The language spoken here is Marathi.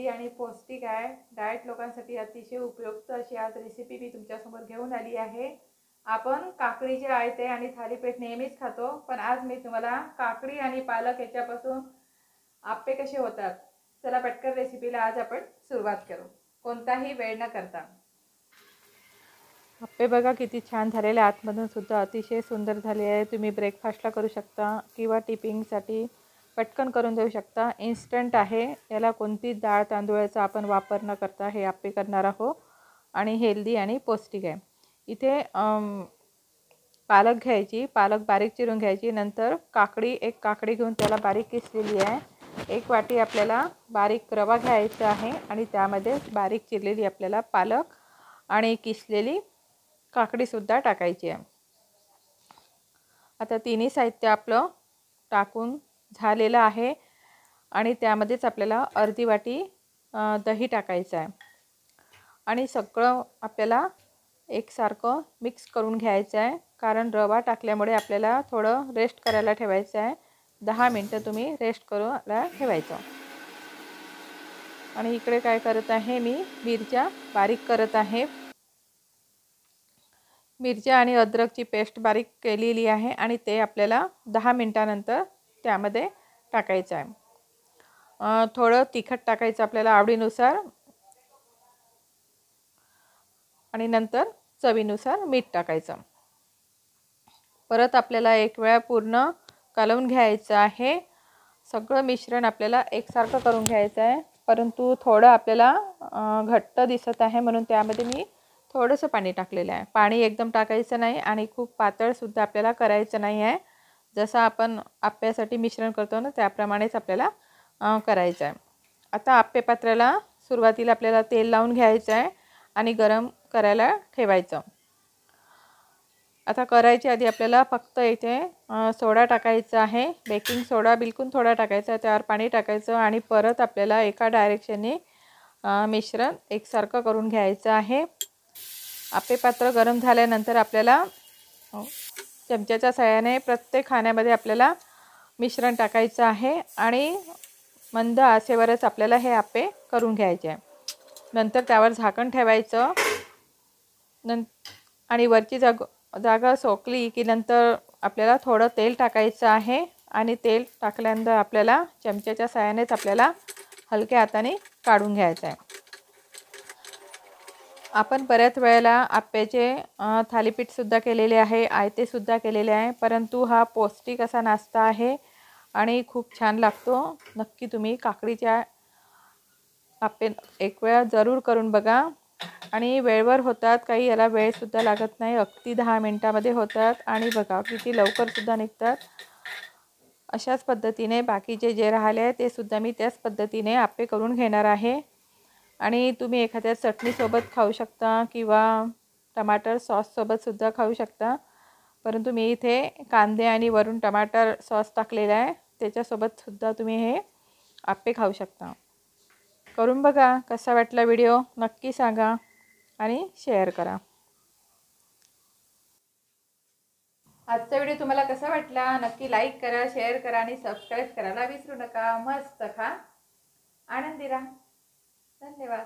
हेल्दी आणि पौष्टिक आहे। डाएट लोकांसाठी अतिशय उपयुक्त अशी आज रेसिपी मी तुमच्यासमोर घेऊन आली आहे। आपण काकडी जे आहे ते आणि थालीपीठ नेहमीच खातो, पण आज मी तुम्हाला काकडी आणि पालक याच्यापासून आप्पे कसे होतात, चला पटकन रेसिपीला आज आपण सुरुवात करू, कोणताही वेळ न करता। आप्पे बघा किती छान झालेले, आतमधून सुद्धा अतिशय सुंदर झाले आहे। तुम्ही ब्रेकफास्टला करू शकता किंवा टिफिनसाठी पटकन करून देऊ शकता। इन्स्टंट आहे, याला कोणतीच डाळ तांदूळाचा आपण वापर न करता हे आप्पे करणार आहोत आणि हेल्दी आणि पौष्टिक आहे। इथे पालक घ्यायची, पालक बारीक चिरून घ्यायची, नंतर एक काकडी घेऊन त्याला बारीक किसलेली आहे। एक वाटी आपल्याला बारीक रवा घ्यायचा आहे आणि त्यामध्ये बारीक चिरलेली आपल्याला पालक आणि किसलेली काकडी सुद्धा टाकायची आहे। आता तिन्ही साहित्य आपलं टाकून झालेलं आहे आणि त्यामध्येच आपल्याला अर्धी वाटी दही टाकायचं आहे आणि सगळं आपल्याला एकसारखं मिक्स करून घ्यायचं आहे। कारण रवा टाकल्यामुळे आपल्याला थोडं रेस्ट करायला ठेवायचं आहे। 10 मिनिटं तुम्ही रेस्ट करायला ठेवायचं। आणि इकडे काय करत आहे, मी मिरच्या बारीक करत आहे। मिरच्या आणि अद्रकची पेस्ट बारीक केलेली आहे आणि ते आपल्याला 10 मिनिटानंतर त्यामध्ये टाकायचं आहे। थोडं तिखट टाकायचं आपल्याला आवडीनुसार आणि नंतर चवीनुसार मीठ टाकायचं। परत आपल्याला एक वेळा पूर्ण कालवून घ्यायचं आहे। सगळं मिश्रण आपल्याला एकसारखं करून घ्यायचं आहे, परंतु थोडं आपल्याला घट्ट दिसत आहे म्हणून त्यामध्ये मी थोडंसं पाणी टाकलेलं आहे। पाणी एकदम टाकायचं नाही आणि खूप पातळसुद्धा आपल्याला करायचं नाही आहे। जसं आपण आप्प्यासाठी मिश्रण करतो ना, त्याप्रमाणेच आपल्याला करायचं आहे। आता आप्पे पात्राला सुरुवातीला आपल्याला तेल लावून घ्यायचं आहे आणि गरम करायला ठेवायचं। आता करायच्या आधी आपल्याला फक्त इथे सोडा टाकायचा आहे, बेकिंग सोडा बिलकुल थोडा टाकायचा, त्यावर पाणी टाकायचं आणि परत आपल्याला एका डायरेक्शनने मिश्रण एकसारखं करून घ्यायचं आहे। आप्पे पात्र गरम झाल्यानंतर आपल्याला चमच्याच्या साहाय्याने प्रत्येक खाण्यामध्ये आपल्याला मिश्रण टाकायचं आहे आणि मंद आचेवरच आपल्याला हे आप्पे करून घ्यायचे आहे। नंतर त्यावर झाकण ठेवायचं आणि वरची जागा सोकली की नंतर आपल्याला थोडं तेल टाकायचं आहे आणि तेल टाकल्यानंतर आपल्याला चमच्याच्या साहाय्यानेच आपल्याला हलक्या हाताने काढून घ्यायचं आहे। आपण बऱ्याच वेळेला आप्प्याचे थालीपीठसुद्धा केलेले आहे, आयतेसुद्धा केलेले आहे, परंतु हा पौष्टिक असा नाश्ता आहे आणि खूप छान लागतो। नक्की तुम्ही काकडीच्या आप्पे एक वेळा जरूर करून बघा आणि वेळेवर होतात, काही याला वेळसुद्धा लागत नाही, अगदी 10 मिनिटामध्ये होतात आणि बघा किती लवकरसुद्धा निघतात। अशाच पद्धतीने बाकीचे जे राहिले आहे ते सुद्धा मी त्याच पद्धतीने आप्पे करून घेणार आहे आणि तुम्ही एखाद्या चटणीसोबत खाऊ शकता किंवा टमाटर सॉससोबतसुद्धा खाऊ शकता, परंतु मी इथे कांदे आणि वरून टमाटर सॉस टाकलेला आहे, त्याच्यासोबतसुद्धा तुम्ही हे आप्पे खाऊ शकता। करून बघा, कसा वाटला व्हिडिओ नक्की सांगा आणि शेअर करा। आजचा व्हिडिओ तुम्हाला कसा वाटला नक्की लाईक करा, शेअर करा आणि सबस्क्राईब करायला विसरू नका। मस्त खा, आनंदी राहा। धन्यवाद।